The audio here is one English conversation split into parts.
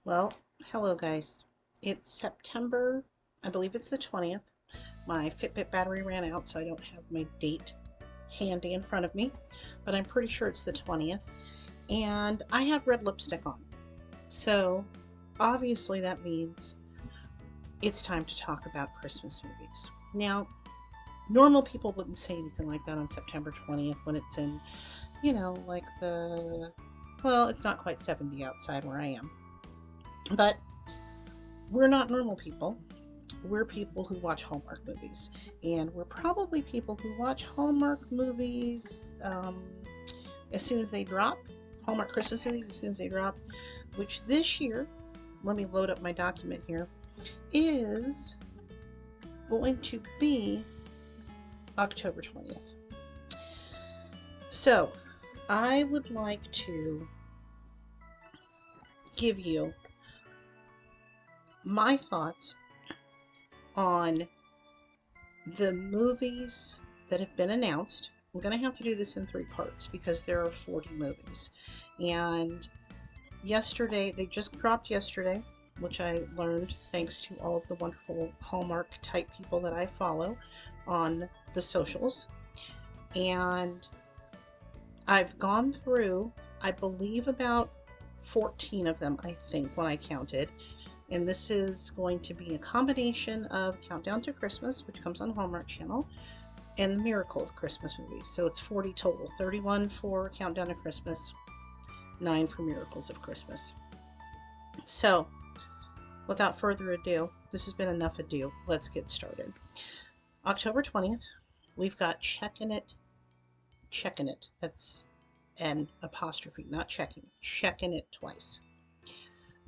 Well, hello guys. It's September, I believe it's the 20th. My Fitbit battery ran out, so I don't have my date handy in front of me, but I'm pretty sure it's the 20th. And I have red lipstick on. So obviously that means it's time to talk about Christmas movies. Now, normal people wouldn't say anything like that on September 20th when it's in, like well, it's not quite 70 outside where I am. But we're not normal people. We're people who watch Hallmark movies. And we're probably people who watch Hallmark movies as soon as they drop. Hallmark Christmas movies as soon as they drop. Which this year, let me load up my document here, is going to be October 20th. So, I would like to give you my thoughts on the movies that have been announced. I'm going to have to do this in 3 parts because there are 40 movies. And yesterday, they just dropped yesterday, which I learned thanks to all of the wonderful Hallmark type people that I follow on the socials. And I've gone through, I believe, about 14 of them, I think, when I counted. And this is going to be a combination of Countdown to Christmas, which comes on Hallmark Channel, and the Miracle of Christmas movies. So it's 40 total. 31 for Countdown to Christmas, 9 for Miracles of Christmas. So, without further ado, this has been enough ado. Let's get started. October 20th, we've got Checkin' It. That's an apostrophe, not checking. Checkin' It twice.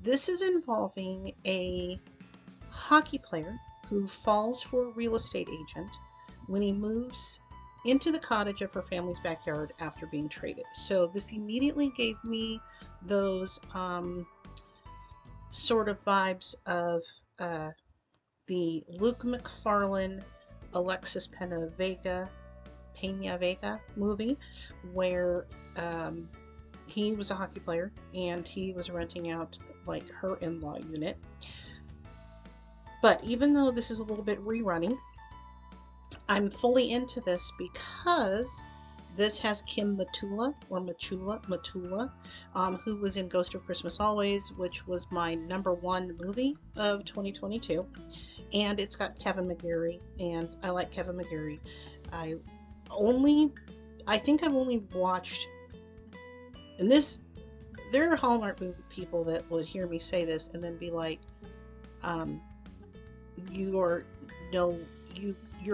This is involving a hockey player who falls for a real estate agent when he moves into the cottage of her family's backyard after being traded. So this immediately gave me those sort of vibes of the Luke McFarlane, Alexis Pena Vega movie, where he was a hockey player and he was renting out like her in-law unit. But even though this is a little bit rerunning, I'm fully into this because this has Kim Matula, who was in Ghost of Christmas Always, which was my #1 movie of 2022. And it's got Kevin McGarry, and I like Kevin McGarry. I think I've only watched, and this, there are Hallmark movie people that would hear me say this and then be like, your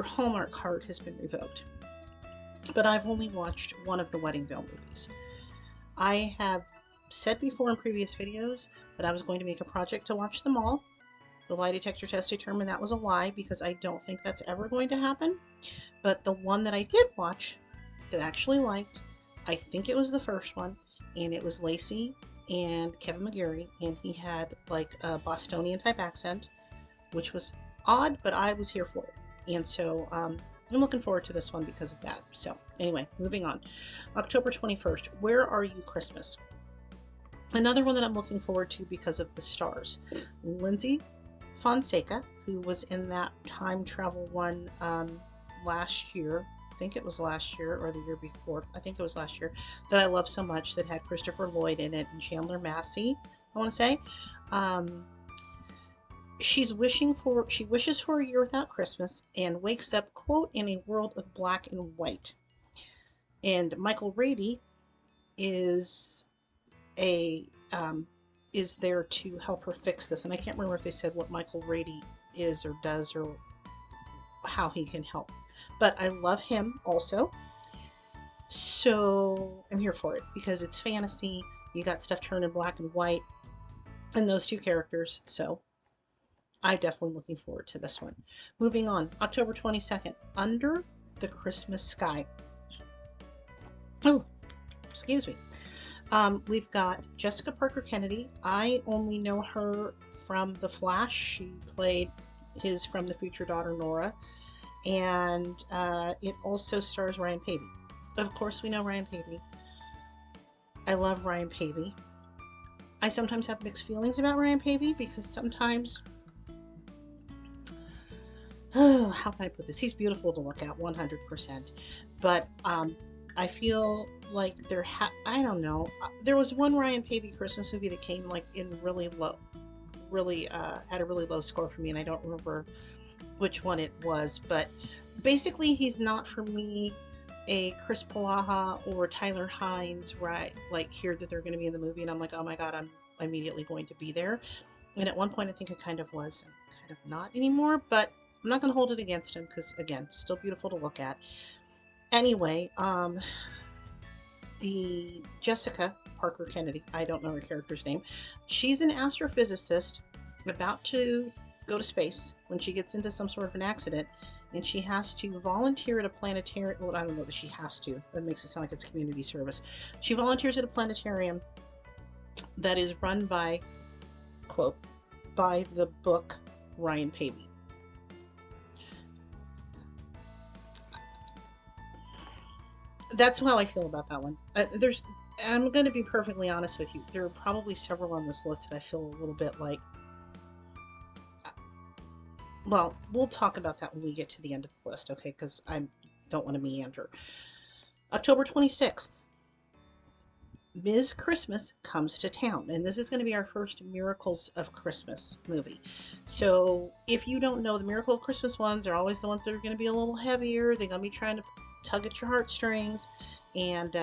Hallmark card has been revoked. But I've only watched one of the Weddingville movies. I have said before in previous videos that I was going to make a project to watch them all. The lie detector test determined that was a lie because I don't think that's ever going to happen. But the one that I did watch that I actually liked, I think it was the first one, and it was Lacey and Kevin McGarry, and he had like a Bostonian type accent, which was odd, but I was here for it. And so I'm looking forward to this one because of that. So anyway, moving on. October 21st, Where Are You Christmas? Another one that I'm looking forward to because of the stars. Lindsay Fonseca, who was in that time travel one last year. I think it was last year or the year before. I think it was last year, that I love so much, that had Christopher Lloyd in it and Chandler Massey, I want to say. She wishes for a year without Christmas and wakes up, quote, in a world of black and white. And Michael Rady is is there to help her fix this. And I can't remember if they said what Michael Rady is or does or how he can help. But I love him also. So I'm here for it because it's fantasy. You got stuff turning black and white and those two characters. So I'm definitely looking forward to this one. Moving on, October 22nd, Under the Christmas Sky. Oh, excuse me. We've got Jessica Parker Kennedy. I only know her from The Flash. She played his from the future daughter, Nora. And it also stars Ryan Pavey. Of course, we know Ryan Pavey. I love Ryan Pavey. I sometimes have mixed feelings about Ryan Pavey because sometimes, oh, how can I put this? He's beautiful to look at, 100%. But I feel like I don't know. There was one Ryan Pavey Christmas movie that came like in really low, really had a really low score for me, and I don't remember which one it was. But basically, he's not for me a Chris Palaha or Tyler Hines, right? Like here that they're going to be in the movie, and I'm like, oh my god, I'm immediately going to be there. And at one point, I think I kind of was, and kind of not anymore. But I'm not going to hold it against him because, again, still beautiful to look at. Anyway, the Jessica Parker Kennedy, I don't know her character's name. She's an astrophysicist about to go to space when she gets into some sort of an accident, and she has to volunteer at a planetarium. Well, I don't know that she has to. That makes it sound like it's community service. She volunteers at a planetarium that is run by, quote, by the book Ryan Pavey. That's how I feel about that one. I'm going to be perfectly honest with you. There are probably several on this list that I feel a little bit like, well, we'll talk about that when we get to the end of the list, okay? Because I don't want to meander. October 26th, Ms. Christmas comes to town, and this is going to be our first Miracles of Christmas movie. So, if you don't know, the Miracle of Christmas ones are always the ones that are going to be a little heavier. They're going to be trying to tug at your heartstrings and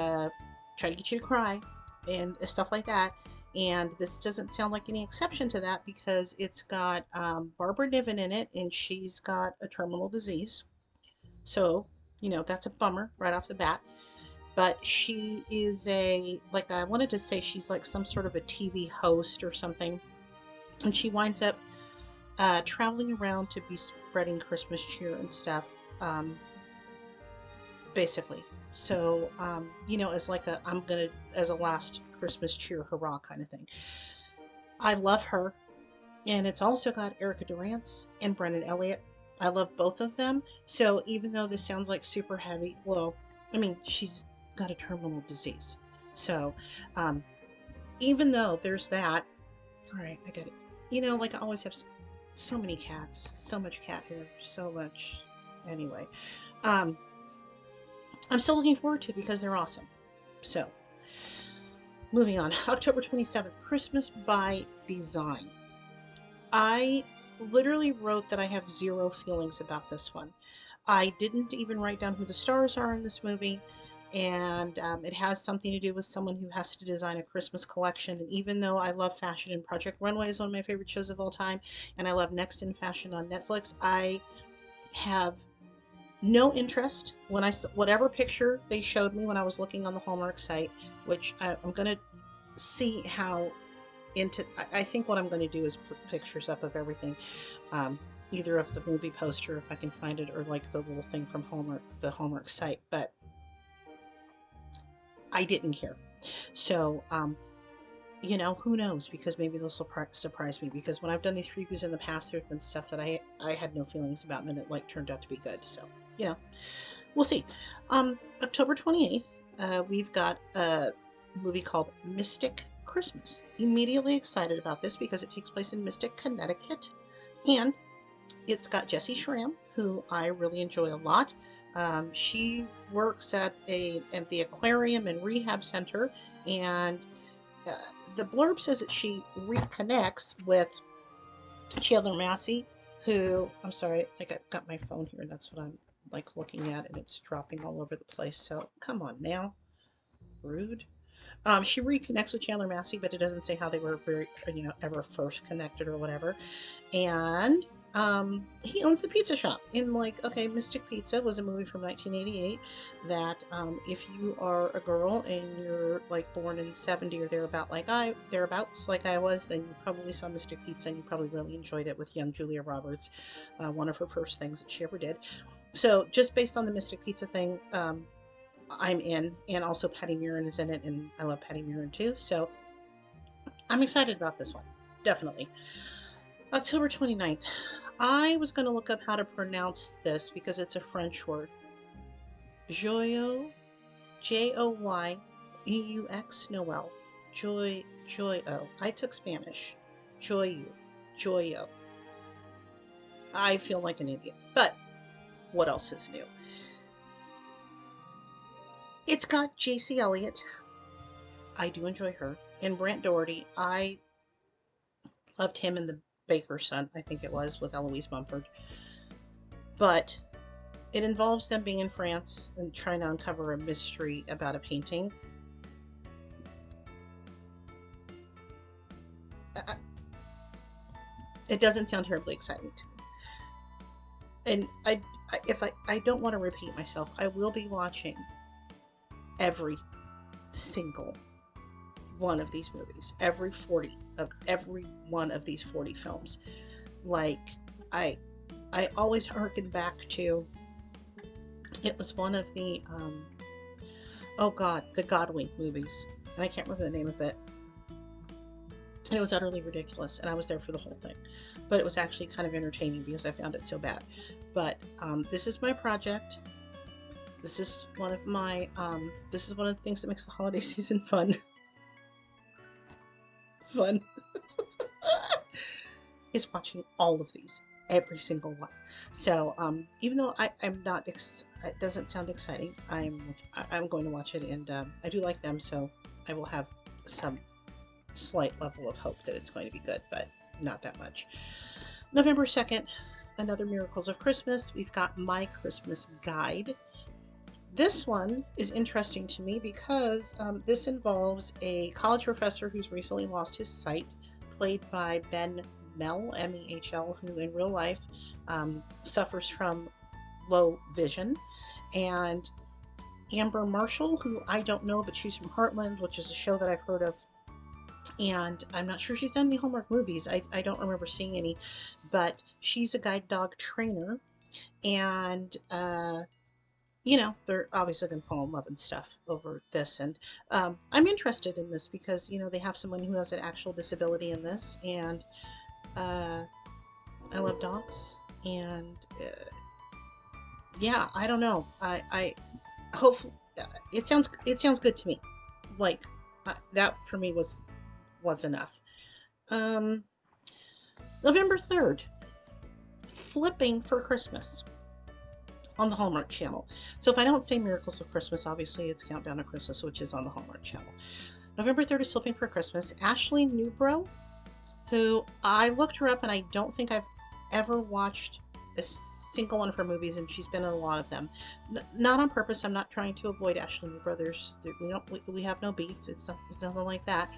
try to get you to cry and stuff like that. And this doesn't sound like any exception to that because it's got Barbara Niven in it, and she's got a terminal disease. So, that's a bummer right off the bat. But she is like, I wanted to say she's like some sort of a TV host or something. And she winds up traveling around to be spreading Christmas cheer and stuff, basically. So, as like as a last Christmas cheer hurrah kind of thing. I love her. And it's also got Erica Durance and Brennan Elliott. I love both of them. So even though this sounds like super heavy, well, I mean, she's got a terminal disease. So um, even though there's that, all right, I get it. Like I always have so many cats, so much cat hair, so much. Anyway, um, I'm still looking forward to it because they're awesome. So moving on, October 27th, Christmas by Design. I literally wrote that I have zero feelings about this one. I didn't even write down who the stars are in this movie, and it has something to do with someone who has to design a Christmas collection. And even though I love fashion and Project Runway is one of my favorite shows of all time, and I love Next in Fashion on Netflix, I have no interest when whatever picture they showed me when I was looking on the Hallmark site, which I'm gonna see how into. I think what I'm going to do is put pictures up of everything, um, either of the movie poster if I can find it, or like the little thing from Hallmark, the Hallmark site. But I didn't care. So, who knows? Because maybe this will surprise me. Because when I've done these previews in the past, there's been stuff that I had no feelings about, and then it like turned out to be good. So, we'll see. October 28th, we've got a movie called Mystic Christmas. Immediately excited about this because it takes place in Mystic, Connecticut, and it's got Jessie Schramm, who I really enjoy a lot. She works at the aquarium and rehab center, and uh, the blurb says that she reconnects with Chandler Massey, who, I'm sorry, I got my phone here, and that's what I'm like looking at, and it's dropping all over the place. So come on now, rude. She reconnects with Chandler Massey, but it doesn't say how they were ever first connected or whatever. And he owns the pizza shop. In like, okay, Mystic Pizza was a movie from 1988 that if you are a girl and you're like born in 70 or thereabouts like I was, then you probably saw Mystic Pizza and you probably really enjoyed it with young Julia Roberts, one of her first things that she ever did. So just based on the Mystic Pizza thing, I'm in, and also Patty Murin is in it, and I love Patty Murin too. So I'm excited about this one, definitely. October 29th. I was going to look up how to pronounce this because it's a French word. Joyeux, Joyeux Noel. Joy. I took Spanish. Joyeux. Joyo. I feel like an idiot. But what else is new? It's got JC Elliott. I do enjoy her. And Brant Doherty. I loved him in The Baker's Son, I think it was, with Eloise Mumford. But it involves them being in France and trying to uncover a mystery about a painting. It doesn't sound terribly exciting to me. And if I don't want to repeat myself, I will be watching every single one of these movies, every one of these 40 films. Like I I always harken back to, it was one of the oh god, the Godwink movies, and I can't remember the name of it. And it was utterly ridiculous, and I was there for the whole thing. But it was actually kind of entertaining because I found it so bad. But this is my project. This is one of my this is one of the things that makes the holiday season fun. Fun. Is watching all of these, every single one. So even though I'm not, it doesn't sound exciting, I'm going to watch it, and I do like them, so I will have some slight level of hope that it's going to be good, but not that much. November 2nd, another Miracles of Christmas. We've got My Christmas Guide. This one is interesting to me because this involves a college professor who's recently lost his sight, played by Ben Mel, M-E-H-L, who in real life suffers from low vision, and Amber Marshall, who I don't know, but she's from Heartland, which is a show that I've heard of, and I'm not sure she's done any Hallmark movies. I don't remember seeing any, but she's a guide dog trainer, and you know, they're obviously going to fall in love and stuff over this. And I'm interested in this because, you know, they have someone who has an actual disability in this. And I love dogs. And yeah, I don't know. I hope it sounds good to me. Like that for me was enough. Um, November 3rd, Flipping for Christmas on the Hallmark Channel. So if I don't say Miracles of Christmas, obviously it's Countdown to Christmas, which is on the Hallmark Channel. November 3rd is Flipping for Christmas. Ashley Newbrough, who I looked her up, and I don't think I've ever watched a single one of her movies, and she's been in a lot of them. Not on purpose. I'm not trying to avoid Ashley Newbrough. We have no beef. It's nothing like that.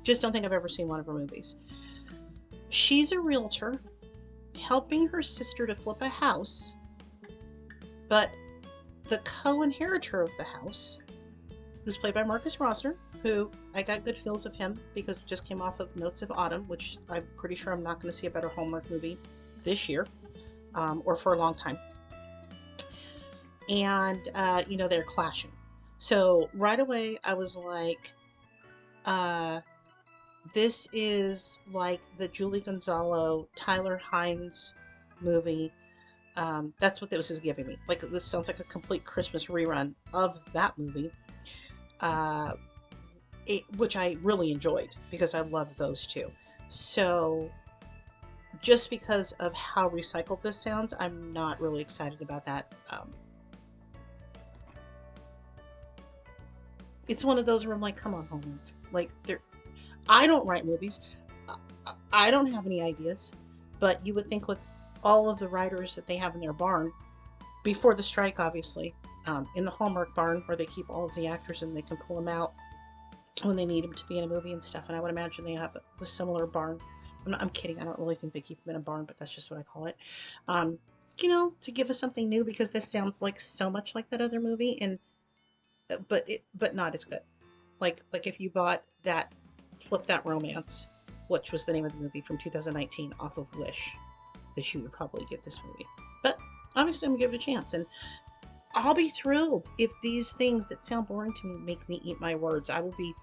Just don't think I've ever seen one of her movies. She's a realtor helping her sister to flip a house, but the co-inheritor of the house, who's played by Marcus Rosner, who I got good feels of him because it just came off of Notes of Autumn, which I'm pretty sure I'm not going to see a better Hallmark movie this year, or for a long time. And, you know, they're clashing. So right away I was like, this is like the Julie Gonzalo, Tyler Hines movie. That's what this is giving me. Like, this sounds like a complete Christmas rerun of that movie, which I really enjoyed because I love those two. So just because of how recycled this sounds, I'm not really excited about that. It's one of those where I'm like, come on, Hallmark. Like, I don't write movies. I don't have any ideas, but you would think with all of the writers that they have in their barn, before the strike, obviously, in the Hallmark barn where they keep all of the actors and they can pull them out when they need them to be in a movie and stuff. And I would imagine they have a similar barn. I'm kidding. I don't really think they keep them in a barn, but that's just what I call it. You know, to give us something new, because this sounds like so much like that other movie, and but not as good. Like if you bought that Flip That Romance, which was the name of the movie from 2019 off of Wish, that you would probably get this movie. But obviously I'm gonna give it a chance, and I'll be thrilled if these things that sound boring to me make me eat my words. I will be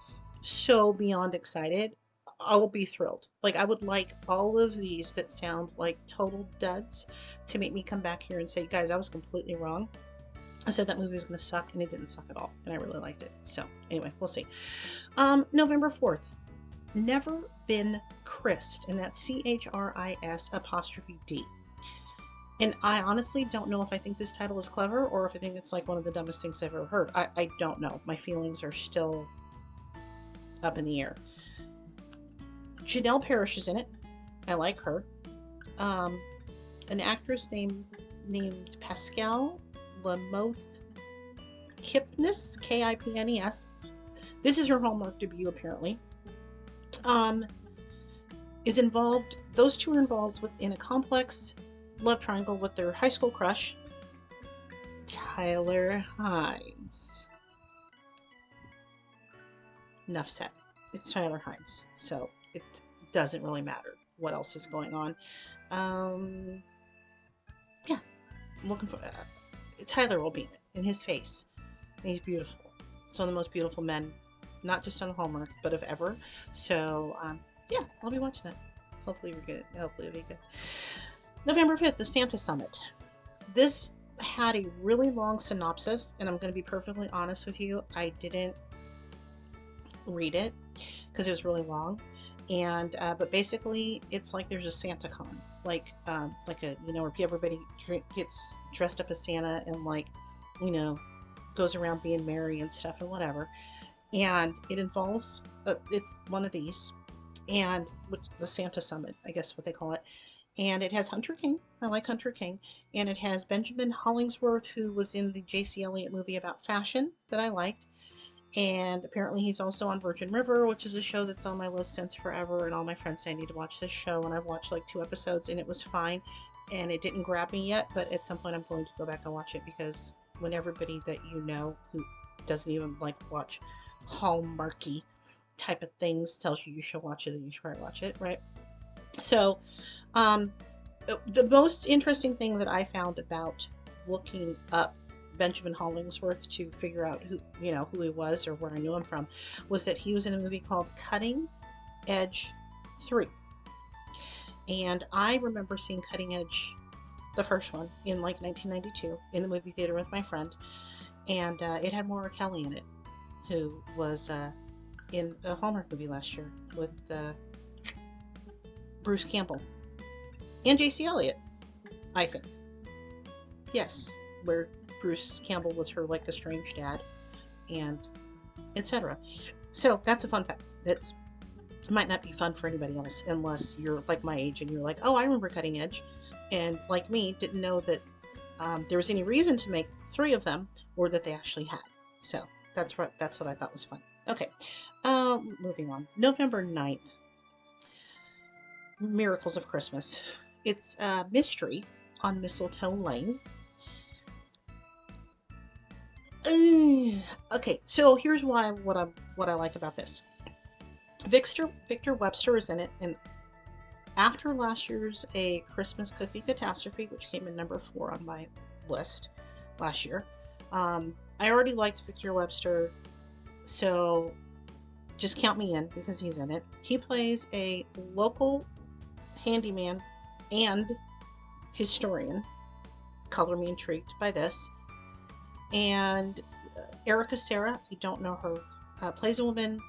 so beyond excited. I will be thrilled. Like, I would like all of these that sound like total duds to make me come back here and say, guys, I was completely wrong. I said that movie was going to suck, and it didn't suck at all, and I really liked it. So anyway, we'll see. November 4th, Never Been Christ, and that's Chris apostrophe D. And I honestly don't know if I think this title is clever or if I think it's like one of the dumbest things I've ever heard. I don't know. My feelings are still up in the air. Janelle Parrish is in it. I like her. Um, an actress named Pascal Lamoth Kipnis, Kipnes. This is her Hallmark debut, apparently. Um, is involved. Those two are involved within a complex love triangle with their high school crush, Tyler Hynes. Enough said. It's Tyler Hynes, so it doesn't really matter what else is going on. Um, yeah, I'm looking for Tyler will be in it in his face. And he's beautiful. It's one of the most beautiful men, not just on Hallmark, but of ever. So yeah, I'll be watching that. Hopefully we're good. Hopefully it'll be good. November 5th, the Santa Summit. This had a really long synopsis, and I'm going to be perfectly honest with you. I didn't read it because it was really long. And but basically, it's like there's a Santa con, like a where everybody gets dressed up as Santa and you know goes around being merry and stuff and whatever. And it involves it's one of these, and the Santa Summit, I guess what they call it. And it has Hunter King. I like Hunter King. And it has Benjamin Hollingsworth, who was in the J.C. Elliott movie about fashion that I liked. And apparently he's also on Virgin River, which is a show that's on my list since forever. And all my friends say I need to watch this show. And I've watched like 2 episodes and it was fine. And it didn't grab me yet, but at some point I'm going to go back and watch it, because when everybody that you know who doesn't even like watch Hallmarky type of things tells you should watch it, then you should probably watch it, right? So, the most interesting thing that I found about looking up Benjamin Hollingsworth to figure out who he was or where I knew him from, was that he was in a movie called Cutting Edge 3. And I remember seeing Cutting Edge, the first one, in like 1992 in the movie theater with my friend. And it had Maura Kelly in it, who was in a Hallmark movie last year with Bruce Campbell and J.C. Elliott, I think. Yes, where Bruce Campbell was her like estranged dad, and etc. So that's a fun fact. It might not be fun for anybody else unless you're like my age and you're like, oh, I remember Cutting Edge, and like me, didn't know that there was any reason to make 3 of them, or that they actually had. So that's what I thought was fun. Okay, moving on. November 9th, Miracles of Christmas. It's a mystery on Mistletoe Lane. Okay, so here's what I like about this. Victor Webster is in it, and after last year's A Christmas Cookie Catastrophe, which came in number 4 on my list last year, I already liked Victor Webster, so just count me in because he's in it. He plays a local handyman and historian. Color me intrigued by this. And Erica Sarah, I don't know her, plays a woman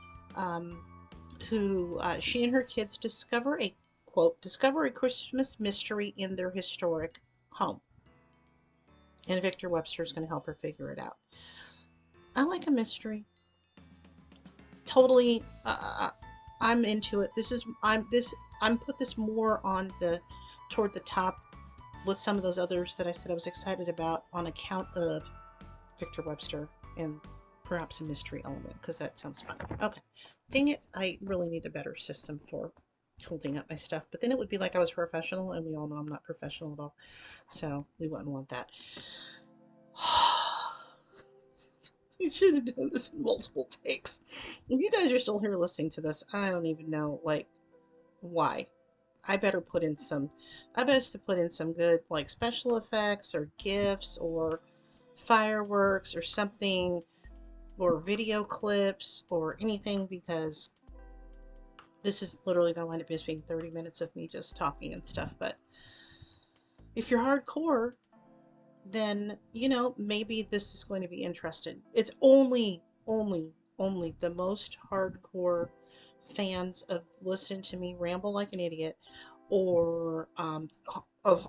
who she and her kids discover a Christmas mystery in their historic home. And Victor Webster is going to help her figure it out. I like a mystery. Totally, I'm into it. I'm put this more on toward the top with some of those others that I said I was excited about on account of Victor Webster and perhaps a mystery element, because that sounds fun. Okay. Dang it, I really need a better system for holding up my stuff, but then it would be like I was professional, and we all know I'm not professional at all, so we wouldn't want that. I should have done this in multiple takes. If you guys are still here listening to this, I don't even know why. I better put in some good special effects or GIFs or fireworks or something, or video clips or anything, because this is literally going to wind up just being 30 minutes of me just talking and stuff. But if you're hardcore, then maybe this is going to be interesting. It's only the most hardcore fans of listening to me ramble like an idiot, or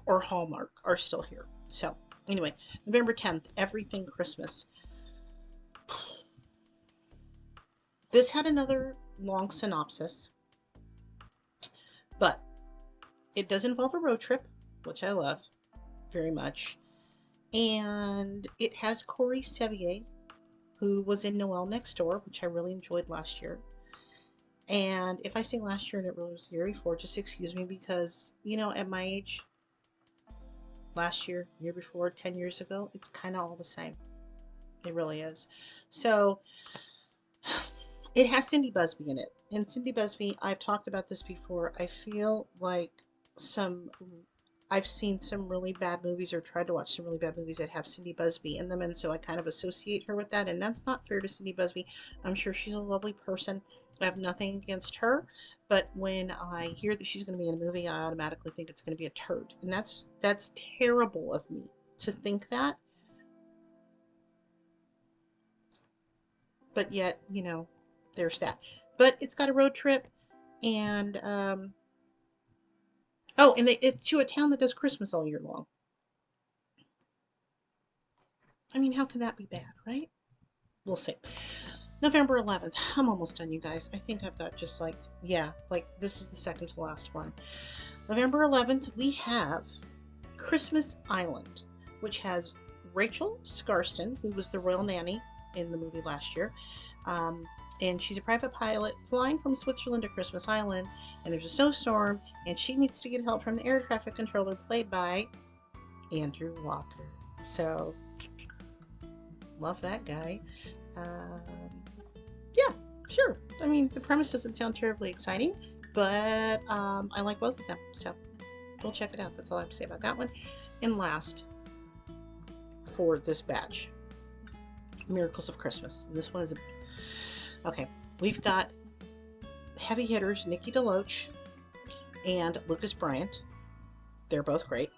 or Hallmark are still here. So anyway, November 10th, Everything Christmas. This had another long synopsis, but it does involve a road trip, which I love very much. And it has Corey Sevier, who was in Noel Next Door, which I really enjoyed last year. And if I say last year and it really was the year before, just excuse me because, at my age, last year before, 10 years ago, it's kind of all the same. It really is. So it has Cindy Busby in it. And Cindy Busby, I've talked about this before. I feel like some I've seen some really bad movies or tried to watch some really bad movies that have Cindy Busby in them, and so I kind of associate her with that, and that's not fair to Cindy Busby. I'm sure she's a lovely person. I have nothing against her, but when I hear that she's going to be in a movie, I automatically think it's going to be a turd, and that's terrible of me to think that. But yet, there's that. But it's got a road trip, and oh, and it's to a town that does Christmas all year long. I mean, how can that be bad, right? We'll see. November 11th. I'm almost done, you guys. I think I've got just like, yeah, like this is the second to last one. November 11th, we have Christmas Island, which has Rachel Scarston, who was the royal nanny in the movie last year. Um, and she's a private pilot flying from Switzerland to Christmas Island, and there's a snowstorm, and she needs to get help from the air traffic controller, played by Andrew Walker. So, love that guy. Um, yeah, sure. I mean, the premise doesn't sound terribly exciting, but I like both of them. So we'll check it out. That's all I have to say about that one. And last for this batch, Miracles of Christmas. And this one is okay. We've got heavy hitters Nikki DeLoach and Lucas Bryant. They're both great.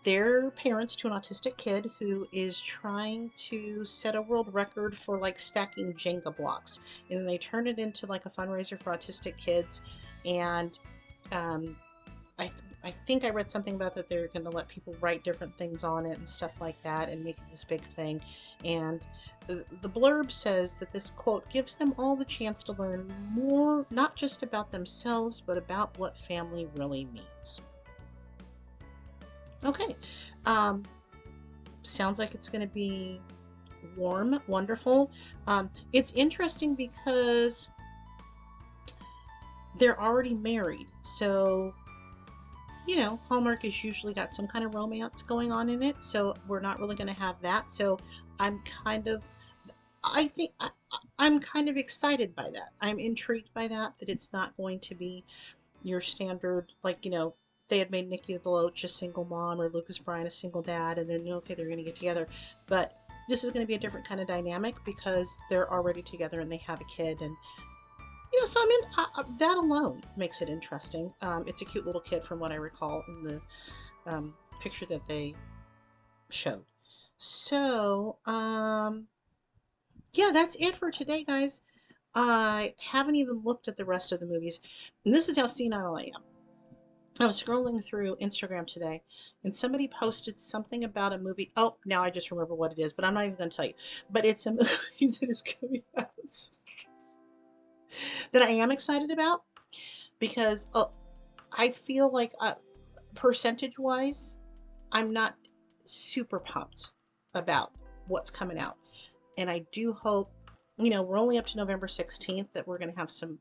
They're parents to an autistic kid who is trying to set a world record for like stacking Jenga blocks, and they turn it into like a fundraiser for autistic kids. And um, I think I read something about that they're going to let people write different things on it and stuff like that, and make it this big thing. And the blurb says that this quote gives them all the chance to learn more, not just about themselves, but about what family really means. Okay. Um, Sounds like it's going to be warm, wonderful. It's interesting because they're already married. So, Hallmark has usually got some kind of romance going on in it. So we're not really going to have that. So I'm kind of, I think, I'm kind of excited by that. I'm intrigued by that it's not going to be your standard, like, they had made Nikki DeLoach a single mom or Lucas Bryan a single dad, and then, okay, they're going to get together. But this is going to be a different kind of dynamic because they're already together and they have a kid. And, so I mean, that alone makes it interesting. It's a cute little kid from what I recall in the picture that they showed. So, yeah, that's it for today, guys. I haven't even looked at the rest of the movies. And this is how senile I am. I was scrolling through Instagram today and somebody posted something about a movie. Oh, now I just remember what it is, but I'm not even going to tell you. But it's a movie that is coming out that I am excited about because I feel like percentage wise, I'm not super pumped about what's coming out. And I do hope, we're only up to November 16th, that we're going to have some,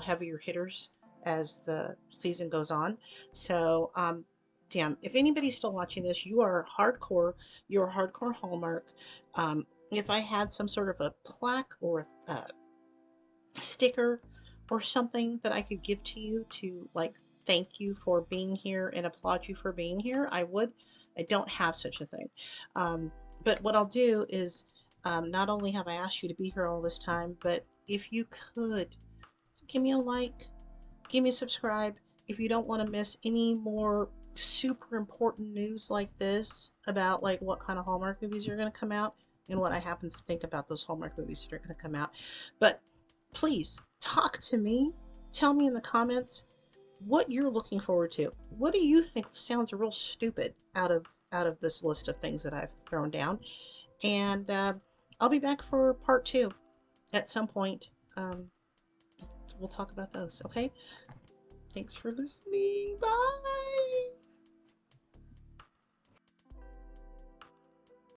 heavier hitters as the season goes on. So, damn, if anybody's still watching this, you are hardcore. You're hardcore Hallmark. If I had some sort of a plaque or a sticker or something that I could give to you to like thank you for being here and applaud you for being here, I would. I don't have such a thing. But what I'll do is not only have I asked you to be here all this time, but if you could give me a like, give me a subscribe. If you don't want to miss any more super important news like this about like what kind of Hallmark movies are going to come out and what I happen to think about those Hallmark movies that are going to come out. But please talk to me. Tell me in the comments what you're looking forward to. What do you think sounds real stupid out of this list of things that I've thrown down? And I'll be back for part two at some point. Um, we'll talk about those. Okay. Thanks for listening. Bye.